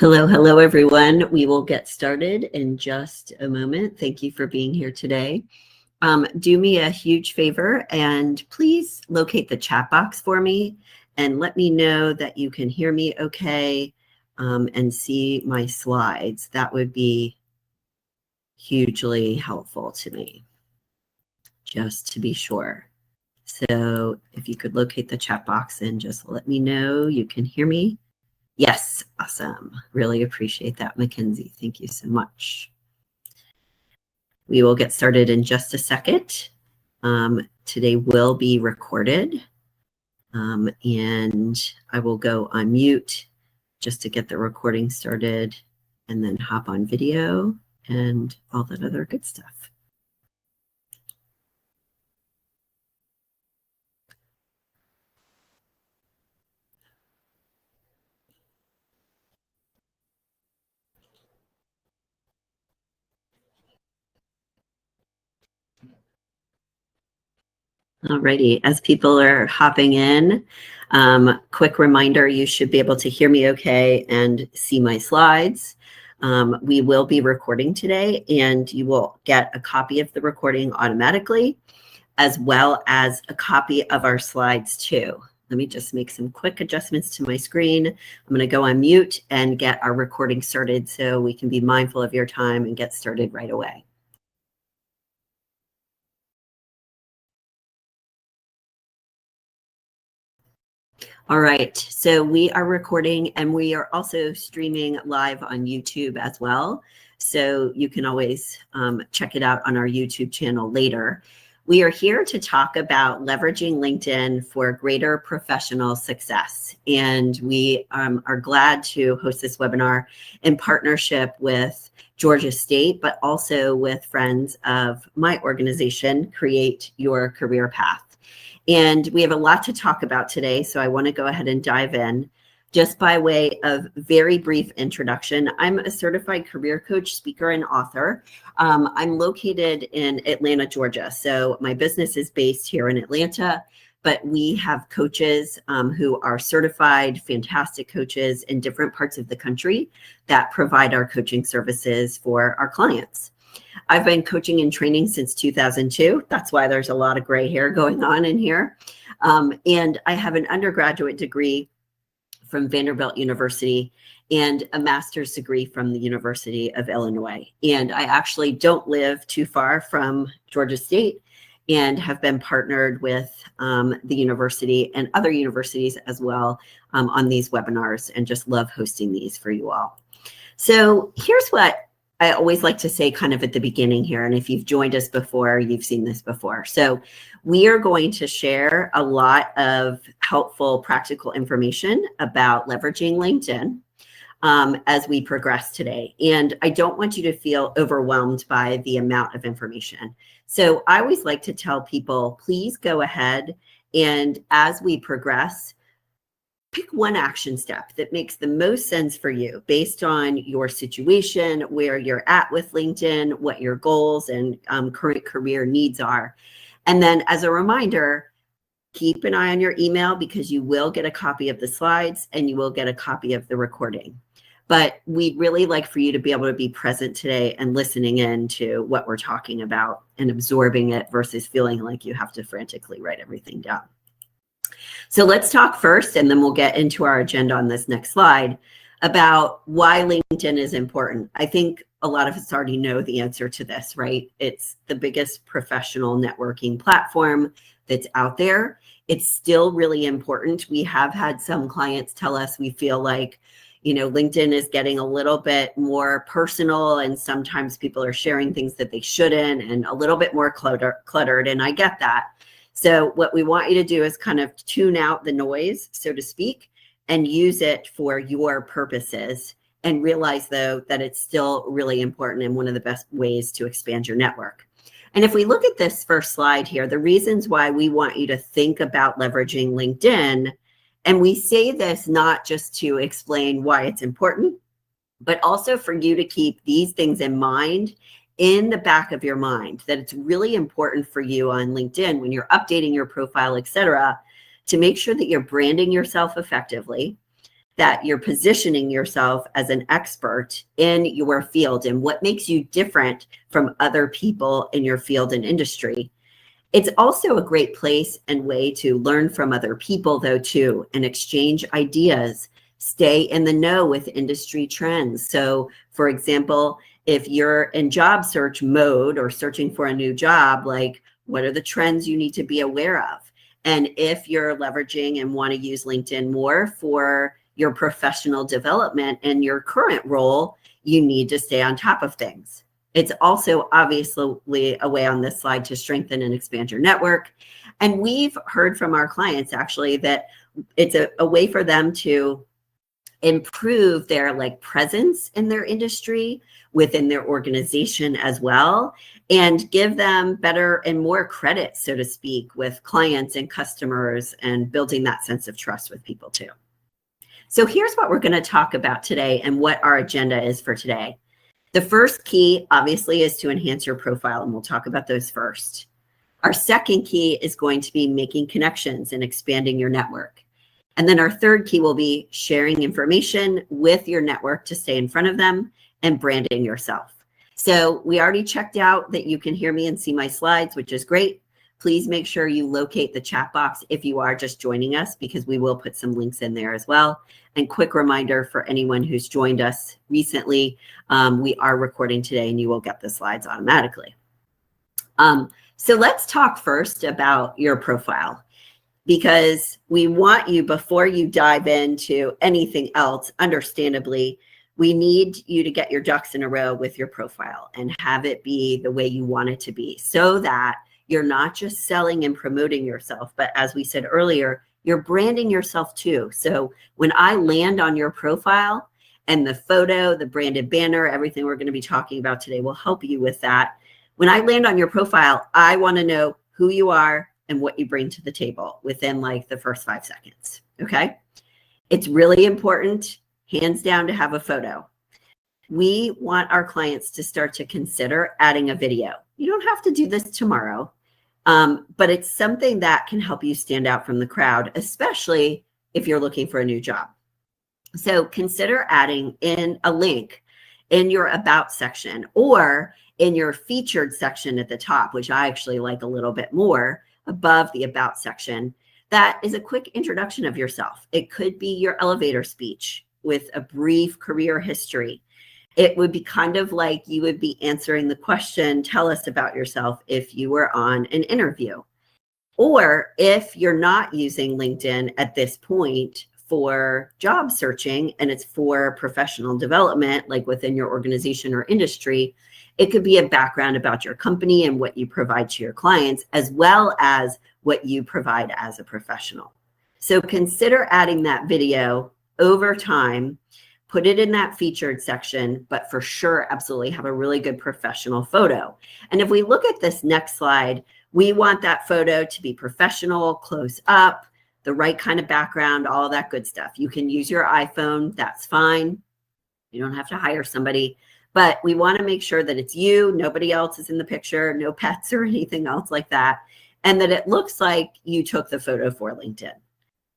Hello, everyone. We will get started in just a moment. Thank you for being here today. Do me a huge favor and please locate the chat box for me and let me know that you can hear me okay and see my slides. That would be hugely helpful to me, just to be sure. So if you could locate the chat box and just let me know you can hear me. Yes, awesome. Really appreciate that, Mackenzie. Thank you so much. We will get started in just a second. Today will be recorded, and I will go on mute just to get the recording started and then hop on video and all that other good stuff. Alrighty, as people are hopping in, quick reminder, you should be able to hear me okay and see my slides. We will be recording today and you will get a copy of the recording automatically, as well as a copy of our slides too. Let me just make some quick adjustments to my screen. I'm going to go on mute and get our recording started so we can be mindful of your time and get started right away. All right, so we are recording and we are also streaming live on YouTube as well. So you can always check it out on our YouTube channel later. We are here to talk about leveraging LinkedIn for greater professional success. And we are glad to host this webinar in partnership with Georgia State, but also with friends of my organization, Create Your Career Path. And we have a lot to talk about today, so I want to go ahead and dive in. Just by way of very brief introduction, I'm a certified career coach, speaker, and author. I'm located in Atlanta, Georgia. So my business is based here in Atlanta, but we have coaches who are certified, fantastic coaches in different parts of the country that provide our coaching services for our clients. I've been coaching and training since 2002. That's why there's a lot of gray hair going on in here. And I have an undergraduate degree from Vanderbilt University and a master's degree from the University of Illinois. And I actually don't live too far from Georgia State and have been partnered with the university and other universities as well on these webinars, and just love hosting these for you all. So here's what I always like to say kind of at the beginning here, and if you've joined us before, you've seen this before. So we are going to share a lot of helpful practical information about leveraging LinkedIn as we progress today. And I don't want you to feel overwhelmed by the amount of information. So I always like to tell people, please go ahead and as we progress, pick one action step that makes the most sense for you based on your situation, where you're at with LinkedIn, what your goals and current career needs are. And then as a reminder, keep an eye on your email because you will get a copy of the slides and you will get a copy of the recording. But we'd really like for you to be able to be present today and listening in to what we're talking about and absorbing it versus feeling like you have to frantically write everything down. So let's talk first, and then we'll get into our agenda on this next slide about why LinkedIn is important. I think a lot of us already know the answer to this, right? It's the biggest professional networking platform that's out there. It's still really important. We have had some clients tell us we feel like, you know, LinkedIn is getting a little bit more personal and sometimes people are sharing things that they shouldn't and a little bit more cluttered, and I get that. So what we want you to do is kind of tune out the noise, so to speak, and use it for your purposes, and realize, though, that it's still really important and one of the best ways to expand your network. And if we look at this first slide here, the reasons why we want you to think about leveraging LinkedIn, and we say this not just to explain why it's important, but also for you to keep these things in mind in the back of your mind, that it's really important for you on LinkedIn when you're updating your profile, etc., to make sure that you're branding yourself effectively, that you're positioning yourself as an expert in your field and what makes you different from other people in your field and industry. It's also a great place and way to learn from other people, though, too, and exchange ideas, stay in the know with industry trends. So, for example, if you're in job search mode or searching for a new job, like what are the trends you need to be aware of? And if you're leveraging and want to use LinkedIn more for your professional development in your current role, you need to stay on top of things. It's also obviously a way on this slide to strengthen and expand your network. And we've heard from our clients actually that it's a way for them to improve their presence in their industry within their organization as well, and give them better and more credit, so to speak, with clients and customers, and building that sense of trust with people too. So here's what we're going to talk about today and what our agenda is for today. The first key, obviously, is to enhance your profile, and we'll talk about those first. Our second key is going to be making connections and expanding your network. And then our third key will be sharing information with your network to stay in front of them and branding yourself. So we already checked out that you can hear me and see my slides, which is great. Please make sure you locate the chat box if you are just joining us, because we will put some links in there as well. And quick reminder for anyone who's joined us recently, we are recording today and you will get the slides automatically. So let's talk first about your profile, because we want you, before you dive into anything else, understandably, we need you to get your ducks in a row with your profile and have it be the way you want it to be, so that you're not just selling and promoting yourself, but as we said earlier, you're branding yourself too. So when I land on your profile, and the photo, the branded banner, everything we're going to be talking about today will help you with that. When I land on your profile, I want to know who you are and what you bring to the table within the first 5 seconds. Okay. It's really important, hands down, to have a photo. We want our clients to start to consider adding a video. You don't have to do this tomorrow, but it's something that can help you stand out from the crowd, especially if you're looking for a new job. So consider adding in a link in your about section or in your featured section at the top, which I actually like a little bit more, above the about section. That is a quick introduction of yourself. It could be your elevator speech with a brief career history. It would be kind of like you would be answering the question, tell us about yourself, if you were on an interview. Or if you're not using LinkedIn at this point for job searching and it's for professional development, like within your organization or industry, it could be a background about your company and what you provide to your clients, as well as what you provide as a professional. So consider adding that video over time, put it in that featured section, but for sure, absolutely have a really good professional photo. And if we look at this next slide, we want that photo to be professional, close up, the right kind of background, all that good stuff. You can use your iPhone, that's fine. You don't have to hire somebody. But we want to make sure that it's you, nobody else is in the picture, no pets or anything else like that, and that it looks like you took the photo for LinkedIn.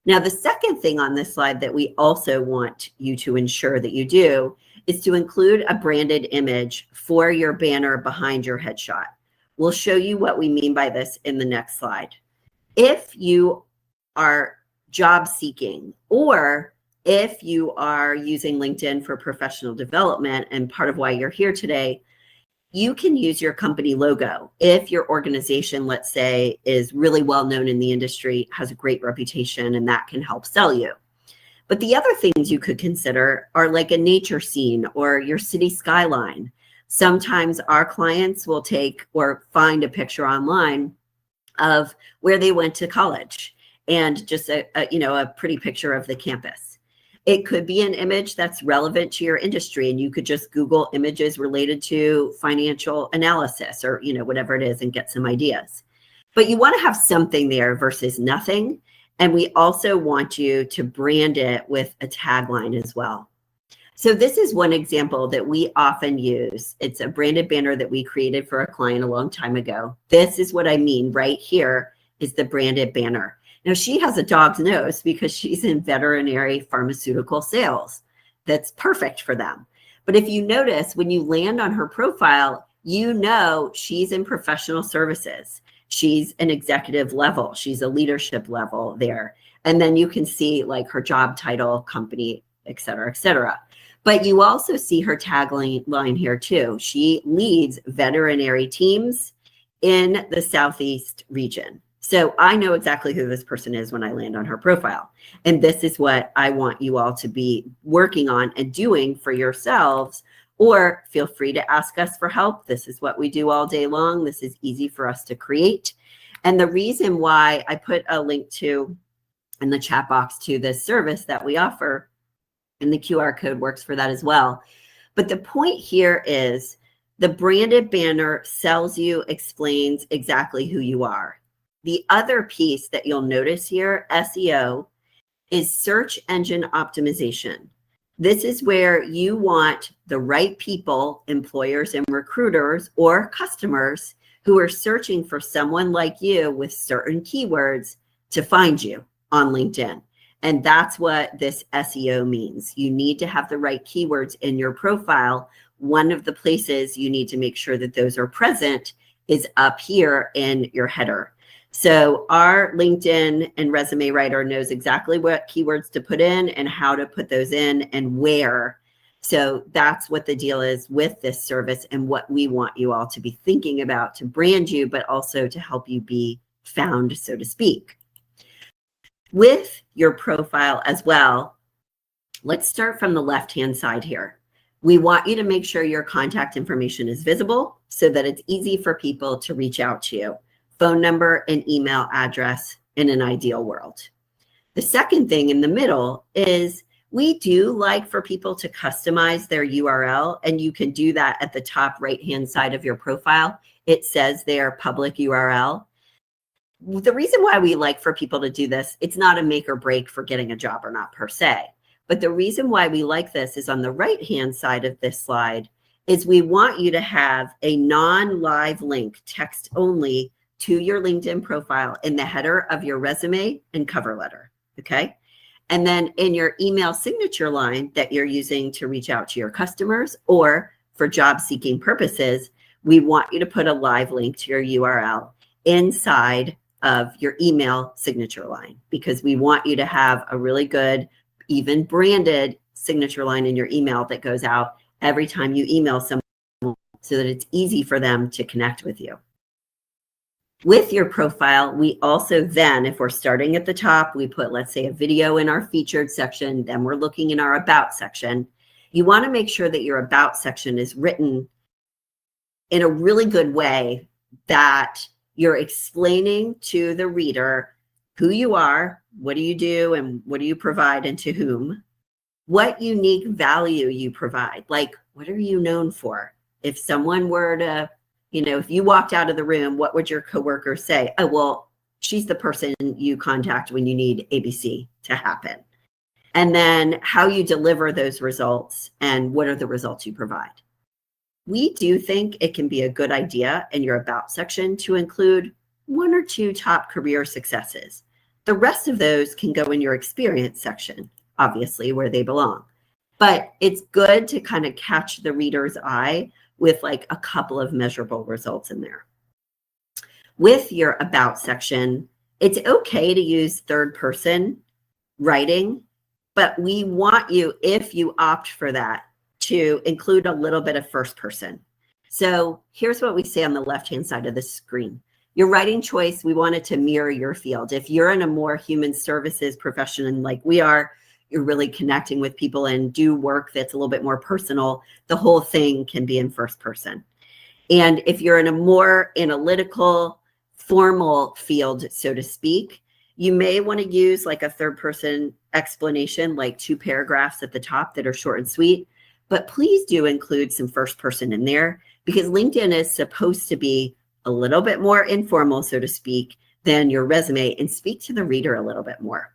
Now, the second thing on this slide that we also want you to ensure that you do is to include a branded image for your banner behind your headshot. We'll show you what we mean by this in the next slide. If you are job seeking, or if you are using LinkedIn for professional development, and part of why you're here today, you can use your company logo. If your organization, let's say, is really well known in the industry, has a great reputation, and that can help sell you. But the other things you could consider are like a nature scene or your city skyline. Sometimes our clients will take or find a picture online of where they went to college and just a pretty picture of the campus. It could be an image that's relevant to your industry, and you could just Google images related to financial analysis or, whatever it is, and get some ideas. But you want to have something there versus nothing. And we also want you to brand it with a tagline as well. So this is one example that we often use. It's a branded banner that we created for a client a long time ago. This is what I mean right here is the branded banner. Now, she has a dog's nose because she's in veterinary pharmaceutical sales. That's perfect for them. But if you notice, when you land on her profile, you know she's in professional services. She's an executive level. She's a leadership level there. And then you can see like her job title, company, et cetera, et cetera. But you also see her tagline here too. She leads veterinary teams in the Southeast region. So I know exactly who this person is when I land on her profile. And this is what I want you all to be working on and doing for yourselves, or feel free to ask us for help. This is what we do all day long. This is easy for us to create. And the reason why I put a link to in the chat box to this service that we offer, and the QR code works for that as well. But the point here is the branded banner sells you, explains exactly who you are. The other piece that you'll notice here, SEO, is search engine optimization. This is where you want the right people, employers and recruiters or customers who are searching for someone like you with certain keywords to find you on LinkedIn. And that's what this SEO means. You need to have the right keywords in your profile. One of the places you need to make sure that those are present is up here in your header. So our LinkedIn and resume writer knows exactly what keywords to put in and how to put those in and where. So that's what the deal is with this service and what we want you all to be thinking about to brand you, but also to help you be found, so to speak. With your profile as well, let's start from the left-hand side here. We want you to make sure your contact information is visible so that it's easy for people to reach out to you. Phone number and email address in an ideal world. The second thing in the middle is we do like for people to customize their URL, and you can do that at the top right-hand side of your profile. It says their public URL. The reason why we like for people to do this, it's not a make or break for getting a job or not per se. But the reason why we like this is on the right-hand side of this slide is we want you to have a non-live link, text only, to your LinkedIn profile in the header of your resume and cover letter, okay? And then in your email signature line that you're using to reach out to your customers or for job seeking purposes, we want you to put a live link to your URL inside of your email signature line, because we want you to have a really good, even branded signature line in your email that goes out every time you email someone so that it's easy for them to connect with you. With your profile, we also then, if we're starting at the top, we put, let's say, a video in our featured section, then we're looking in our about section. You want to make sure that your about section is written in a really good way that you're explaining to the reader who you are, what do you do, and what do you provide, and to whom, what unique value you provide. Like, what are you known for? If someone were to, if you walked out of the room, what would your coworkers say? Oh, well, she's the person you contact when you need ABC to happen. And then how you deliver those results and what are the results you provide. We do think it can be a good idea in your about section to include 1 or 2 top career successes. The rest of those can go in your experience section, obviously, where they belong. But it's good to kind of catch the reader's eye with like a couple of measurable results in there. With your about section, it's okay to use third person writing, but we want you, if you opt for that, to include a little bit of first person. So here's what we say on the left-hand side of the screen. Your writing choice, we want it to mirror your field. If you're in a more human services profession like we are, you're really connecting with people and do work that's a little bit more personal, the whole thing can be in first person. And if you're in a more analytical, formal field, so to speak, you may want to use like a third person explanation, like 2 paragraphs at the top that are short and sweet. But please do include some first person in there, because LinkedIn is supposed to be a little bit more informal, so to speak, than your resume, and speak to the reader a little bit more.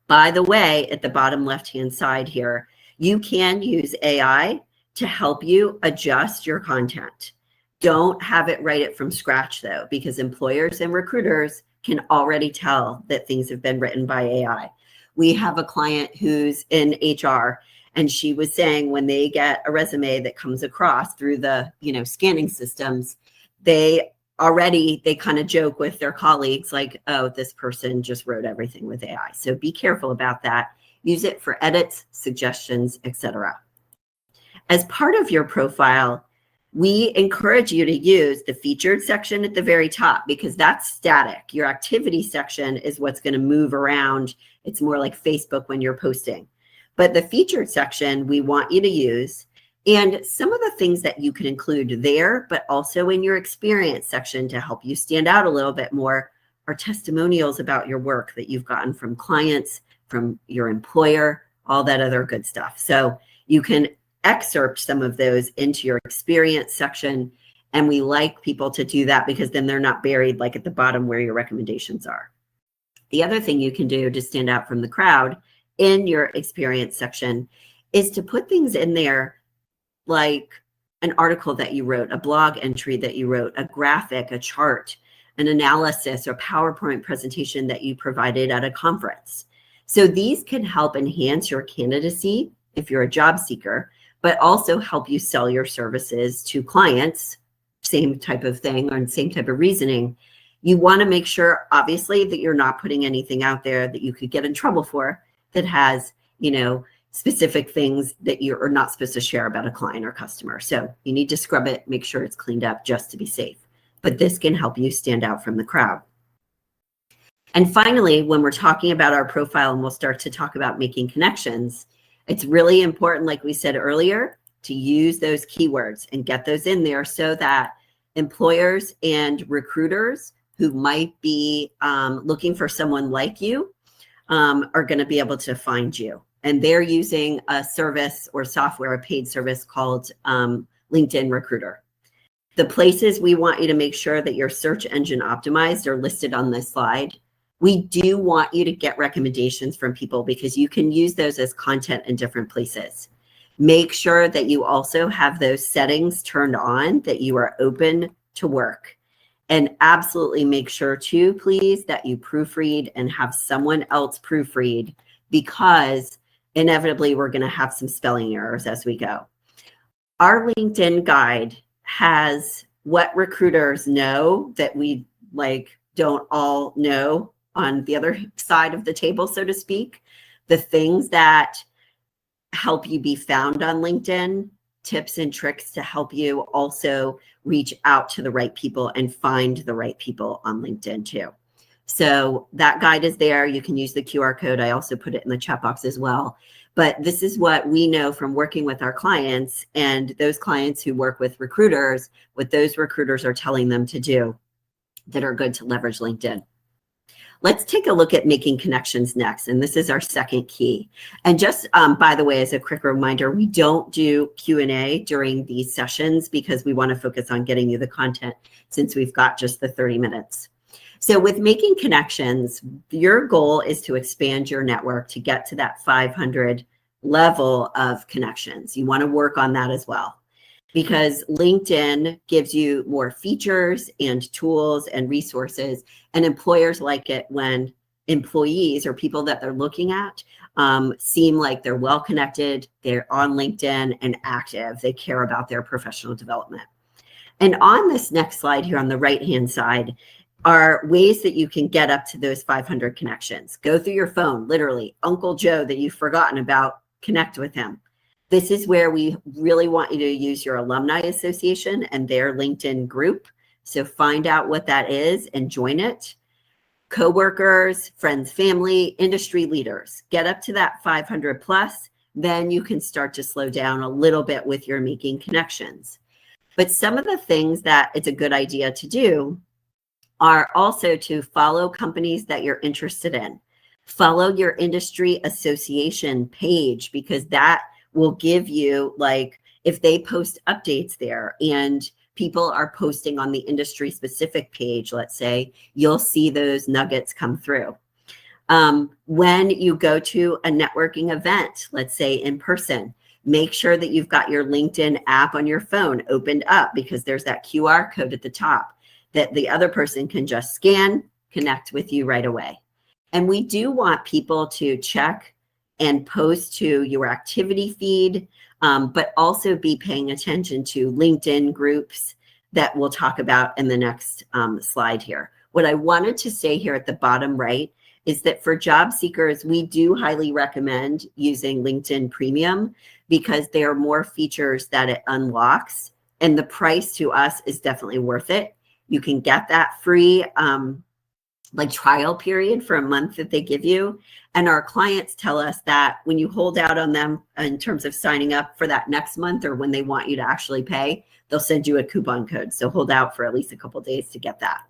By the way, at the bottom left-hand side here, you can use AI to help you adjust your content. Don't have it write it from scratch though, because employers and recruiters can already tell that things have been written by AI. We have a client who's in HR, and she was saying when they get a resume that comes across through the, scanning systems, they kind of joke with their colleagues like, oh, this person just wrote everything with AI. So be careful about that. Use it for edits, suggestions, etc. As part of your profile, we encourage you to use the featured section at the very top because that's static. Your activity section is what's going to move around. It's more like Facebook when you're posting. But the featured section we want you to use. And some of the things that you can include there, but also in your experience section to help you stand out a little bit more, are testimonials about your work that you've gotten from clients, from your employer, all that other good stuff. So you can excerpt some of those into your experience section. And we like people to do that because then they're not buried like at the bottom where your recommendations are. The other thing you can do to stand out from the crowd in your experience section is to put things in there like an article that you wrote, a blog entry that you wrote, a graphic, a chart, an analysis or PowerPoint presentation that you provided at a conference. So these can help enhance your candidacy if you're a job seeker, but also help you sell your services to clients, same type of thing or same type of reasoning. You want to make sure, obviously, that you're not putting anything out there that you could get in trouble for that has, specific things that you're not supposed to share about a client or customer. So you need to scrub it, make sure it's cleaned up just to be safe. But this can help you stand out from the crowd. And finally, when we're talking about our profile and we'll start to talk about making connections, it's really important, like we said earlier, to use those keywords and get those in there so that employers and recruiters who might be looking for someone like you are going to be able to find you. And they're using a service or software, a paid service called LinkedIn Recruiter. The places we want you to make sure that your search engine optimized are listed on this slide. We do want you to get recommendations from people because you can use those as content in different places. Make sure that you also have those settings turned on, that you are open to work. And absolutely make sure too, please, that you proofread and have someone else proofread because inevitably we're going to have some spelling errors as we go. Our LinkedIn guide has what recruiters know that we don't all know on the other side of the table, so to speak. The things that help you be found on LinkedIn, tips and tricks to help you also reach out to the right people and find the right people on LinkedIn too. So that guide is there. You can use the QR code. I also put it in the chat box as well. But this is what we know from working with our clients and those clients who work with recruiters, what those recruiters are telling them to do that are good to leverage LinkedIn. Let's take a look at making connections next. And this is our second key. And just by the way, as a quick reminder, we don't do Q&A during these sessions because we want to focus on getting you the content since we've got just the 30 minutes. So with making connections, your goal is to expand your network to get to that 500 level of connections. You want to work on that as well because LinkedIn gives you more features and tools and resources, and employers like it when employees or people that they're looking at seem like they're well connected, they're on LinkedIn and active, they care about their professional development. And on this next slide here on the right-hand side are ways that you can get up to those 500 connections. Go through your phone, literally, Uncle Joe that you've forgotten about, connect with him. This is where we really want you to use your alumni association and their LinkedIn group. So find out what that is and join it. Coworkers, friends, family, industry leaders, get up to that 500 plus, then you can start to slow down a little bit with your making connections. But some of the things that it's a good idea to do are also to follow companies that you're interested in. Follow your industry association page because that will give you, if they post updates there and people are posting on the industry specific page, let's say, you'll see those nuggets come through. When you go to a networking event, let's say in person, make sure that you've got your LinkedIn app on your phone opened up because there's that QR code at the top that the other person can just scan connect with you right away. And we do want people to check and post to your activity feed, but also be paying attention to LinkedIn groups that we'll talk about in the next slide here. What I wanted to say here at the bottom right is that for job seekers, we do highly recommend using LinkedIn Premium because there are more features that it unlocks, and the price to us is definitely worth it. You can get that free like trial period for a month that they give you. And our clients tell us that when you hold out on them in terms of signing up for that next month or when they want you to actually pay, they'll send you a coupon code. So hold out for at least a couple of days to get that.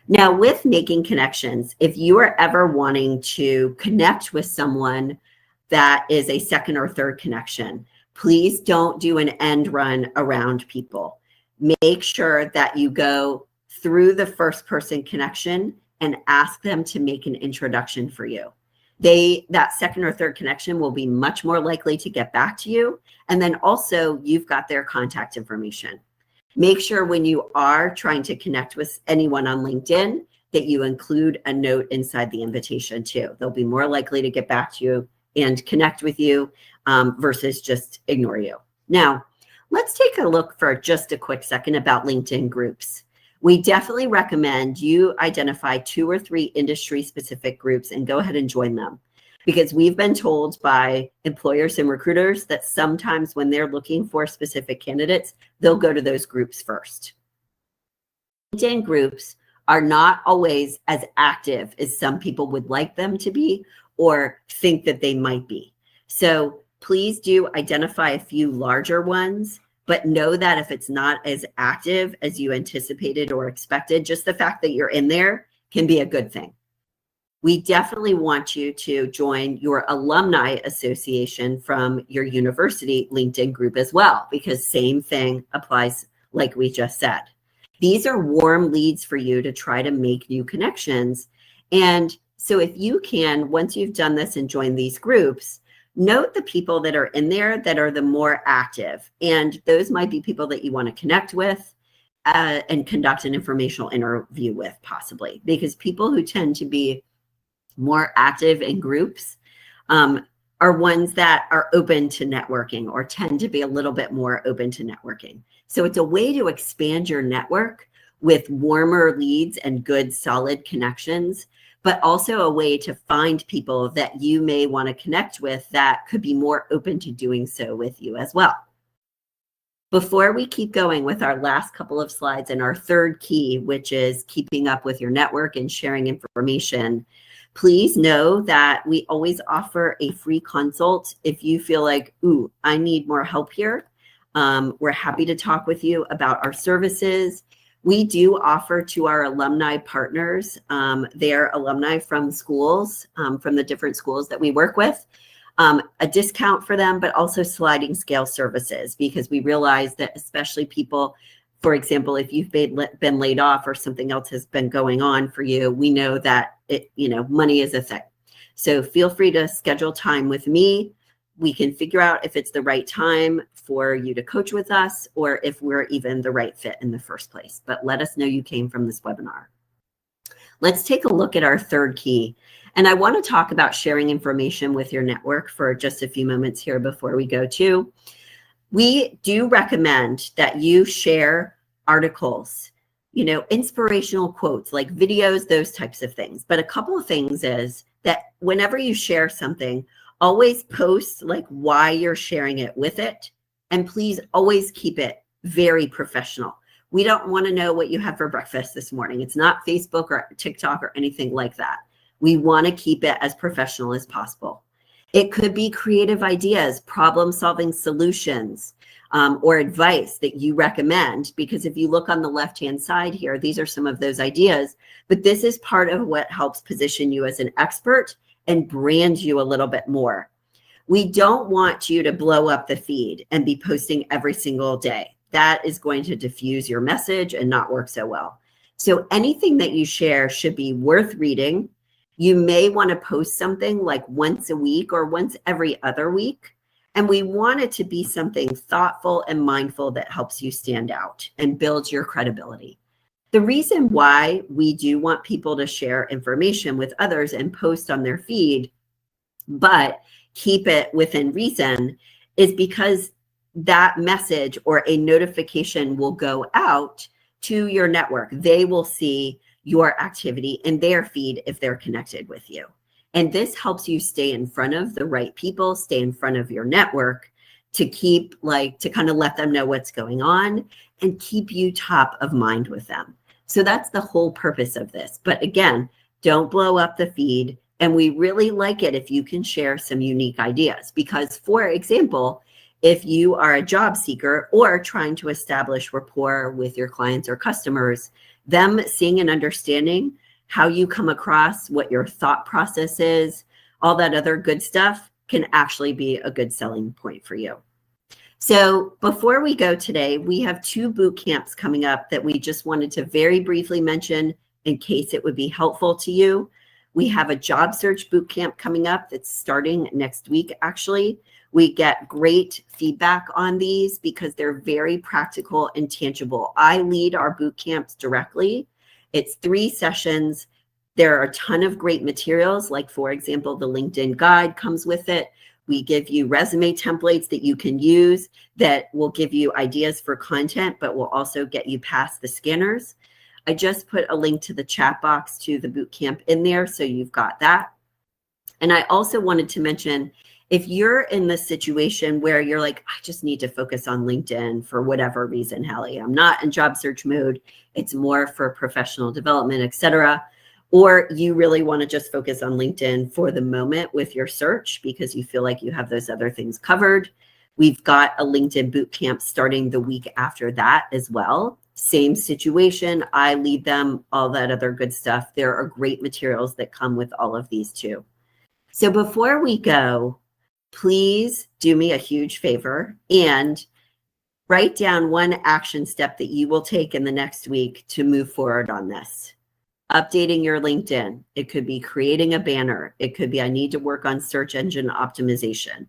Now, with making connections, if you are ever wanting to connect with someone that is a second or third connection, please don't do an end run around people. Make sure that you go through the first person connection and ask them to make an introduction for you. That second or third connection will be much more likely to get back to you. And then also you've got their contact information. Make sure when you are trying to connect with anyone on LinkedIn that you include a note inside the invitation too. They'll be more likely to get back to you and connect with you versus just ignore you. Now, let's take a look for just a quick second about LinkedIn groups. We definitely recommend you identify 2 or 3 industry-specific groups and go ahead and join them, because we've been told by employers and recruiters that sometimes when they're looking for specific candidates, they'll go to those groups first. LinkedIn groups are not always as active as some people would like them to be or think that they might be. So please do identify a few larger ones, but know that if it's not as active as you anticipated or expected, just the fact that you're in there can be a good thing. We definitely want you to join your alumni association from your university LinkedIn group as well, because same thing applies like we just said. These are warm leads for you to try to make new connections. And so if you can, once you've done this and joined these groups, note the people that are in there that are the more active. And those might be people that you want to connect with and conduct an informational interview with possibly, because people who tend to be more active in groups are ones that are open to networking or tend to be a little bit more open to networking. So it's a way to expand your network with warmer leads and good solid connections, but also a way to find people that you may want to connect with that could be more open to doing so with you as well. Before we keep going with our last couple of slides and our third key, which is keeping up with your network and sharing information, please know that we always offer a free consult if you feel like, ooh, I need more help here. We're happy to talk with you about our services. We do offer to our alumni partners, they're alumni from schools, from the different schools that we work with, a discount for them, but also sliding scale services, because we realize that especially people, for example, if you've been laid off or something else has been going on for you, we know that money is a thing. So feel free to schedule time with me. We can figure out if it's the right time for you to coach with us or if we're even the right fit in the first place. But let us know you came from this webinar. Let's take a look at our third key. And I want to talk about sharing information with your network for just a few moments here before we go to. We do recommend that you share articles, inspirational quotes like videos, those types of things. But a couple of things is that whenever you share something, always post like why you're sharing it with it. And please always keep it very professional. We don't want to know what you had for breakfast this morning. It's not Facebook or TikTok or anything like that. We want to keep it as professional as possible. It could be creative ideas, problem-solving solutions, or advice that you recommend, because if you look on the left-hand side here, these are some of those ideas, but this is part of what helps position you as an expert and brand you a little bit more. We don't want you to blow up the feed and be posting every single day. That is going to diffuse your message and not work so well. So anything that you share should be worth reading. You may want to post something like once a week or once every other week. And we want it to be something thoughtful and mindful that helps you stand out and builds your credibility. The reason why we do want people to share information with others and post on their feed, but keep it within reason, is because that message or a notification will go out to your network. They will see your activity in their feed if they're connected with you. And this helps you stay in front of the right people, stay in front of your network, to keep to kind of let them know what's going on and keep you top of mind with them. So that's the whole purpose of this. But again, don't blow up the feed. And we really like it if you can share some unique ideas, because, for example, if you are a job seeker or trying to establish rapport with your clients or customers, them seeing and understanding how you come across, what your thought process is, all that other good stuff can actually be a good selling point for you. So before we go today, we have 2 boot camps coming up that we just wanted to very briefly mention in case it would be helpful to you. We have a job search boot camp coming up that's starting next week, actually. We get great feedback on these because they're very practical and tangible. I lead our boot camps directly. It's 3 sessions. There are a ton of great materials, like, for example, the LinkedIn guide comes with it. We give you resume templates that you can use that will give you ideas for content, but will also get you past the scanners. I just put a link to the chat box to the boot camp in there, so you've got that. And I also wanted to mention, if you're in the situation where you're like, I just need to focus on LinkedIn for whatever reason, Hallie, I'm not in job search mode, it's more for professional development, etc., or you really want to just focus on LinkedIn for the moment with your search because you feel like you have those other things covered, we've got a LinkedIn boot camp starting the week after that as well. Same situation. I lead them, all that other good stuff. There are great materials that come with all of these too. So before we go, please do me a huge favor and write down 1 action step that you will take in the next week to move forward on this. Updating your LinkedIn. It could be creating a banner. It could be, I need to work on search engine optimization.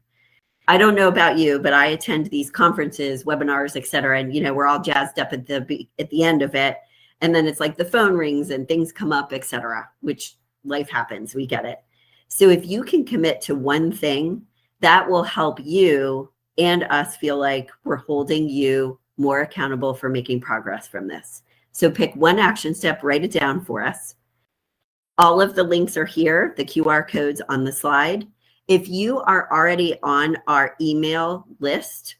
I don't know about you, but I attend these conferences, webinars, et cetera, and we're all jazzed up at the end of it. And then it's like the phone rings and things come up, et cetera, which life happens. We get it. So if you can commit to 1 thing, that will help you and us feel like we're holding you more accountable for making progress from this. So pick 1 action step, write it down for us. All of the links are here, the QR codes on the slide. If you are already on our email list,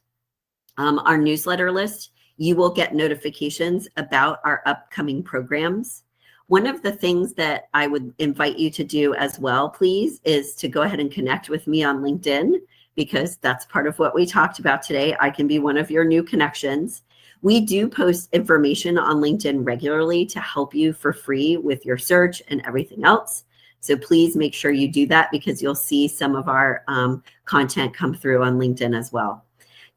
our newsletter list, you will get notifications about our upcoming programs. One of the things that I would invite you to do as well, please, is to go ahead and connect with me on LinkedIn, because that's part of what we talked about today. I can be one of your new connections. We do post information on LinkedIn regularly to help you for free with your search and everything else. So please make sure you do that, because you'll see some of our content come through on LinkedIn as well.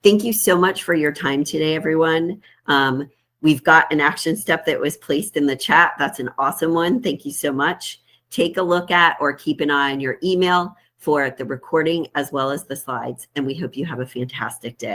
Thank you so much for your time today, everyone. We've got an action step that was placed in the chat. That's an awesome one. Thank you so much. Take a look at or keep an eye on your email for the recording as well as the slides. And we hope you have a fantastic day.